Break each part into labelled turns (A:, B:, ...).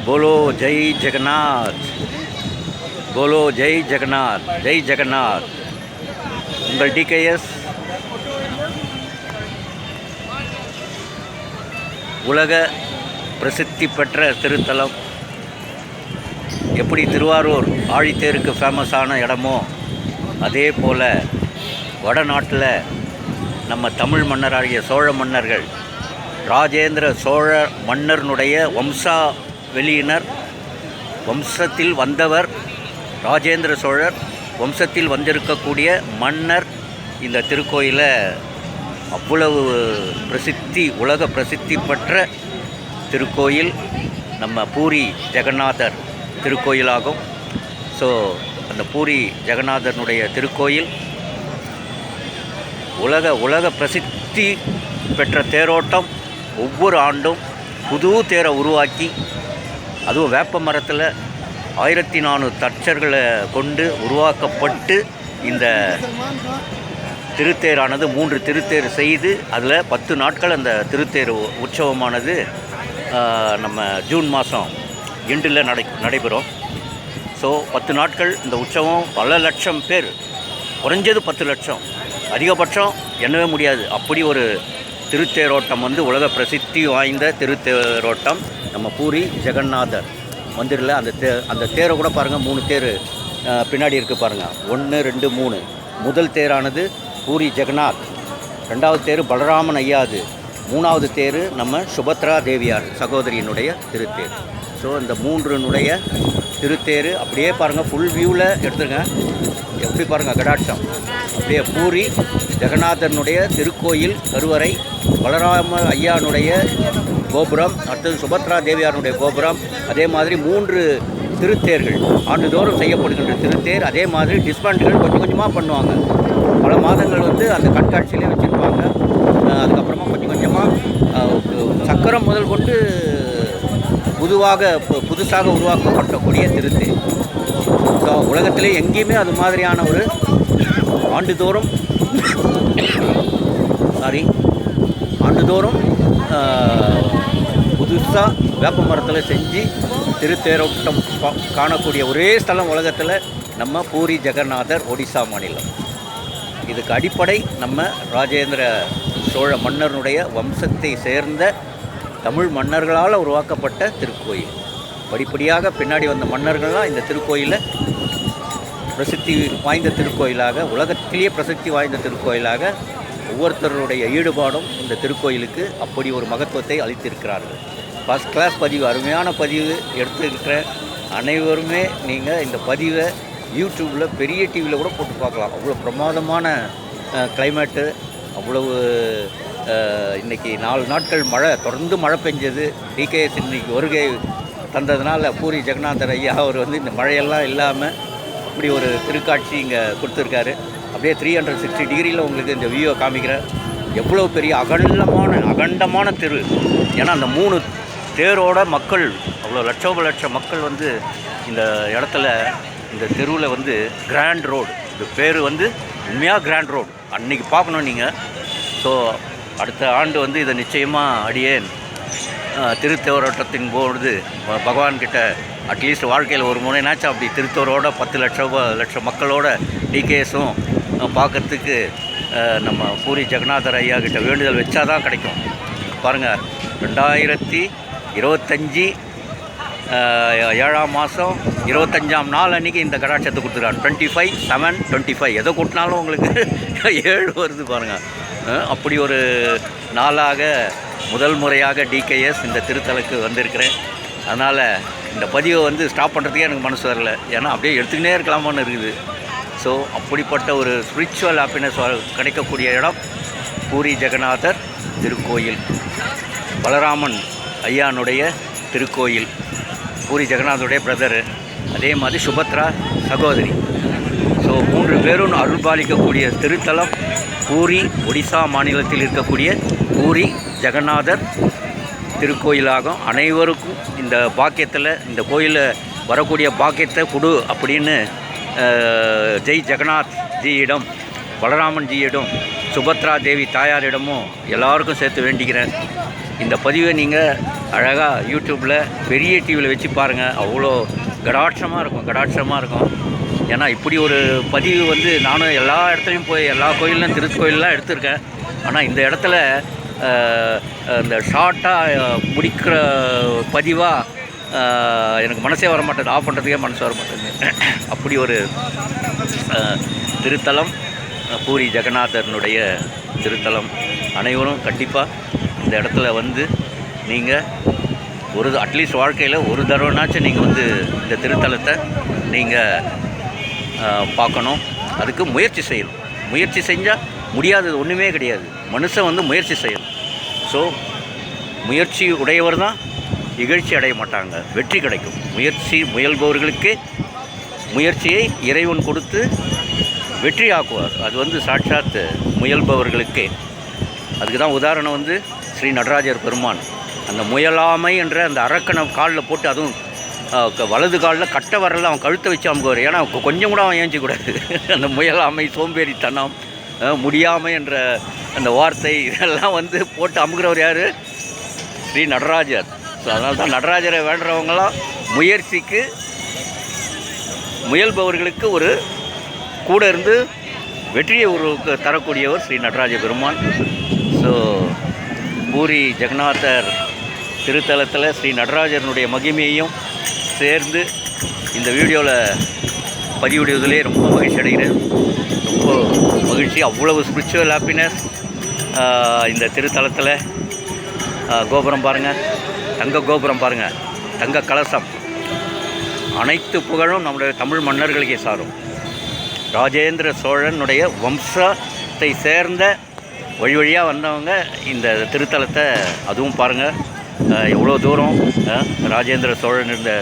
A: बोलो जय जगन्नाथ, बोलो जय जगन्नाथ, जय जगन्नाथ. உங்கள் டிகேஎஸ் உலக பிரசித்தி பெற்ற திருத்தலம். எப்படி திருவாரூர் ஆழித்தேருக்கு ஃபேமஸான இடமோ அதே போல் வடநாட்டில் நம்ம தமிழ் மன்னராகிய சோழ மன்னர்கள் ராஜேந்திர சோழ மன்னர்னுடைய வம்சாவெளியினர், வம்சத்தில் வந்தவர் ராஜேந்திர சோழர் வம்சத்தில் வந்திருக்கக்கூடிய மன்னர். இந்த திருக்கோயிலை அவ்வளவு பிரசித்தி, உலக பிரசித்தி பெற்ற திருக்கோயில் நம்ம பூரி ஜெகநாதர் திருக்கோயிலாகும். ஸோ அந்த பூரி ஜெகநாதனுடைய திருக்கோயில் உலக பிரசித்தி பெற்ற தேரோட்டம். ஒவ்வொரு ஆண்டும் புது தேரை உருவாக்கி, அதுவும் வேப்ப மரத்தில் 1400 தச்சர்களை கொண்டு உருவாக்கப்பட்டு இந்த திருத்தேரானது 3 திருத்தேர் செய்து அதில் 10 நாட்கள் அந்த திருத்தேர் உற்சவமானது நம்ம ஜூன் மாதம் எண்டில் நடைபெறும். ஸோ 10 நாட்கள் இந்த உற்சவம் பல லட்சம் பேர், குறைஞ்சது 10 லட்சம், அதிகபட்சம் எண்ணவே முடியாது. அப்படி ஒரு திருத்தேரோட்டம் உலக பிரசித்தி வாய்ந்த திருத்தேரோட்டம் நம்ம பூரி ஜெகநாதர் மந்திரில். அந்த தேரை கூட பாருங்கள், 3 தேர் பின்னாடி இருக்குது பாருங்கள். 1, 2, 3. முதல் தேரானது பூரி ஜெகநாத், 2வது தேர் பலராமன் ஐயாது, 3வது தேர் நம்ம சுபத்ரா தேவியார் சகோதரியினுடைய திருத்தேர். ஸோ இந்த 3னுடைய திருத்தேர் அப்படியே பாருங்கள், ஃபுல் வியூவில் எடுத்துருங்க. எப்படி பாருங்கள் கடாட்சம், அப்படியே பூரி ஜெகநாதனுடைய திருக்கோயில் கருவறை, பலராம ஐயானுடைய கோபுரம், அடுத்தது சுபத்ரா தேவியாருடைய கோபுரம், அதே மாதிரி 3 திருத்தேர்கள் ஆண்டுதோறும் செய்யப்படுகின்ற திருத்தேர். அதே மாதிரி டிஸ்பேண்ட்கள் கொஞ்சம் கொஞ்சமாக பண்ணுவாங்க. பல மாதங்கள் அந்த கண்காட்சியிலே வச்சுருப்பாங்க. அதுக்கப்புறமா கொஞ்சம் கொஞ்சமாக சக்கரம் முதல் கொண்டு புதுசாக உருவாக்கப்படக்கூடிய திருத்தேர். ஸோ உலகத்திலே எங்கேயுமே அது மாதிரியான ஒரு ஆண்டுதோறும் புதுசாக வேப்ப மரத்தில் செஞ்சு திருத்தேரோட்டம் காணக்கூடிய ஒரே ஸ்தலம் உலகத்தில் நம்ம பூரி ஜெகநாதர், ஒடிசா மாநிலம். இதுக்கு அடிப்படை நம்ம ராஜேந்திர சோழ மன்னருடைய வம்சத்தை சேர்ந்த தமிழ் மன்னர்களால் உருவாக்கப்பட்ட திருக்கோயில். படிப்படியாக பின்னாடி வந்த மன்னர்கள்லாம் இந்த திருக்கோயிலை பிரசித்தி வாய்ந்த திருக்கோயிலாக, உலகத்திலேயே பிரசித்தி வாய்ந்த திருக்கோயிலாக ஒவ்வொருத்தருடைய ஈடுபாடும் இந்த திருக்கோயிலுக்கு அப்படி ஒரு மகத்துவத்தை அளித்திருக்கிறார்கள். ஃபஸ்ட் கிளாஸ் பதிவு, அருமையான பதிவு எடுத்துருக்கிற அனைவருமே நீங்கள் இந்த பதிவை யூடியூப்பில் பெரிய டிவியில் கூட போட்டு பார்க்கலாம். அவ்வளோ பிரமாதமான கிளைமேட்டு, அவ்வளவு இன்றைக்கி 4 நாட்கள் தொடர்ந்து மழை பெஞ்சது. டிகேஎஸ் இன்றைக்கி வருகை தந்ததுனால பூரி ஜெகநாதர் ஐயா அவர் இந்த மழையெல்லாம் இல்லாமல் அப்படி ஒரு திருக்காட்சி இங்கே கொடுத்துருக்காரு. அப்படியே 360 டிகிரியில் உங்களுக்கு இந்த வியூவை காமிக்கிறேன். எவ்வளோ பெரிய அகண்டமான தெரு. ஏன்னா அந்த 3 தேரோட மக்கள், அவ்வளோ லட்சம் மக்கள் இந்த இடத்துல, இந்த தெருவில் கிராண்ட் ரோடு. இந்த பேர் உண்மையாக கிராண்ட் ரோடு. அன்றைக்கி பார்க்கணும் நீங்கள். ஸோ அடுத்த ஆண்டு இதை நிச்சயமாக அடியேன் திருத்தேரோட்டத்தின் போது பகவான்கிட்ட அட்லீஸ்ட் வாழ்க்கையில் ஒரு முறைனாச்சும் அப்படி திருத்தோரோட 10 லட்சம் மக்களோட டிகேஎஸும் பார்க்கறதுக்கு நம்ம பூரி ஜெகநாதர் ஐயா கிட்ட வேண்டுதல் வச்சா தான் கிடைக்கும். பாருங்கள், 2025 7ஆம் மாதம் 25ஆம் நாள் அன்றைக்கி இந்த கடாட்சத்தை கொடுத்துருக்காரு. 25/7/25 எதை கூட்டினாலும் உங்களுக்கு 7 வருது பாருங்கள். அப்படி ஒரு நாளாக முதல் முறையாக டிகேஎஸ் இந்த திருத்தலுக்கு வந்திருக்கிறேன். அதனால் இந்த பதிவை ஸ்டாப் பண்ணுறதுக்கே எனக்கு மனசு வரல. ஏன்னா அப்படியே எடுத்துக்கினே இருக்கலாமான்னு இருக்குது. ஸோ அப்படிப்பட்ட ஒரு ஸ்பிரிச்சுவல் ஹாப்பினஸ் கிடைக்கக்கூடிய இடம் பூரி ஜெகநாதர் திருக்கோயில், பலராமன் ஐயானுடைய திருக்கோயில், பூரி ஜெகநாதருடைய பிரதரு, அதே மாதிரி சுபத்ரா சகோதரி. ஸோ 3 பேரும் அருள்பாலிக்கக்கூடிய திருத்தலம் பூரி, ஒடிசா மாநிலத்தில் இருக்கக்கூடிய பூரி ஜெகநாதர் திருக்கோயிலாகும். அனைவருக்கும் இந்த பாக்கியத்தில், இந்த கோயிலில் வரக்கூடிய பாக்கியத்தை கொடு அப்படின்னு ஜெய் ஜெகநாத் ஜியிடம் பலராமன்ஜியிடம் சுபத்ரா தேவி தாயாரிடமும் எல்லாருக்கும் சேர்த்து வேண்டிக்கிறேன். இந்த பதிவை நீங்கள் அழகாக யூடியூப்பில் பெரிய டிவியில் வச்சு பாருங்கள். அவ்வளோ கடாட்சமாக இருக்கும். ஏன்னா இப்படி ஒரு பதிவு வந்து நானும் எல்லா இடத்துலையும் போய் எல்லா கோயிலும் திருக்கோயிலெலாம் எடுத்திருக்கேன். ஆனால் இந்த இடத்துல இந்த ஷார்ட்டாக முடிக்கிற பதிவாக எனக்கு மனசே வர மாட்டேது, ஆஃப் பண்ணுறதுக்கே மனசு வர மாட்டேங்குது. அப்படி ஒரு திருத்தலம் பூரி ஜெகநாதனுடைய திருத்தலம். அனைவரும் கண்டிப்பாக இந்த இடத்துல வந்து நீங்கள் அட்லீஸ்ட் வாழ்க்கையில் ஒரு தடவைனாச்சும் நீங்கள் வந்து இந்த திருத்தலத்தை நீங்கள் பார்க்கணும். அதுக்கு முயற்சி செய்யணும். முயற்சி செஞ்சால் முடியாதது ஒன்றுமே கிடையாது. மனுஷன் வந்து முயற்சி செய்யணும். ஸோ முயற்சி உடையவர் தான் இகழ்ச்சி அடைய மாட்டாங்க, வெற்றி கிடைக்கும். முயல்பவர்களுக்கு முயற்சியை இறைவன் கொடுத்து வெற்றி ஆக்குவார். அது வந்து சாட்சாத் முயல்பவர்களுக்கே. அதுக்கு தான் உதாரணம் வந்து ஸ்ரீ நடராஜர் பெருமான். அந்த முயலாமை என்ற அந்த அரக்கனை காலில் போட்டு, அதுவும் வலது காலில் கட்டை வரல அவன் கழுத்தை வச்சு அமுக்குவார். ஏன்னா கொஞ்சம் கூட அவன் ஏஞ்சிக்கூடாது. அந்த முயலாமை, சோம்பேறித்தனம், முடியாமை என்ற அந்த வார்த்தை இதெல்லாம் வந்து போட்டு அமுக்குறவர் யார்? ஸ்ரீ நடராஜர். ஸோ அதனால தான் நடராஜரை வேண்டுறவங்களாம் முயல்பவர்களுக்கு ஒரு கூட இருந்து வெற்றியை தரக்கூடியவர் ஸ்ரீ நடராஜ பெருமான். ஸோ பூரி ஜெகநாதர் திருத்தலத்தில் ஸ்ரீ நடராஜனுடைய மகிமையையும் சேர்ந்து இந்த வீடியோவில் பதிவிடுவதிலே ரொம்ப மகிழ்ச்சி அடைகிறேன். ரொம்ப மகிழ்ச்சி. அவ்வளவு ஸ்பிரிச்சுவல் ஹாப்பினஸ். இந்த திருத்தலத்தில் கோபுரம் பாருங்கள், தங்க கோபுரம் பாருங்கள், தங்க கலசம். அனைத்து புகழும் நம்முடைய தமிழ் மன்னர்களுக்கே சாரும். ராஜேந்திர சோழனுடைய வம்சத்தை சேர்ந்த வழியாக வந்தவங்க இந்த திருத்தலத்தை அதுவும் பாருங்கள். எவ்வளோ தூரம் ராஜேந்திர சோழன் இருந்த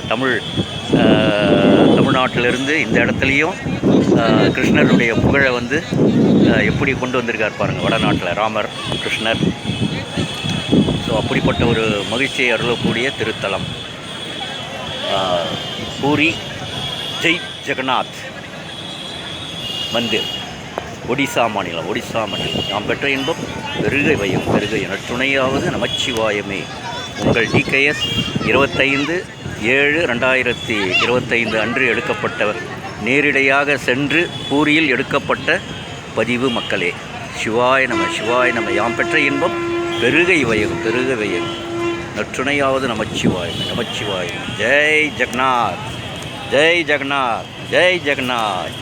A: தமிழ்நாட்டிலிருந்து இந்த இடத்துலையும் கிருஷ்ணருடைய புகழை வந்து எப்படி கொண்டு வந்திருக்கார் பாருங்கள். வடநாட்டில் ராமர், கிருஷ்ணர். ஸோ அப்படிப்பட்ட ஒரு மகிழ்ச்சியை அருளக்கூடிய திருத்தலம் பூரி ஜெய் ஜெகநாத் மந்திர், ஒடிசா மாநிலம். நாம் பெற்ற இன்பம் பெருகை வையம் பெருகை நற்றுணையாவது நமச்சிவாயமே. உங்கள் DKS 25/7/2025 அன்று எடுக்கப்பட்ட நேரிடையாக சென்று பூரியில் எடுக்கப்பட்ட பதிவு மக்களே. சிவாய நம யாம் பெற்ற இன்பம் பெருகை வையம் நற்றுணையாவது நமச்சிவாயமே. ஜெய் ஜெகநாத்.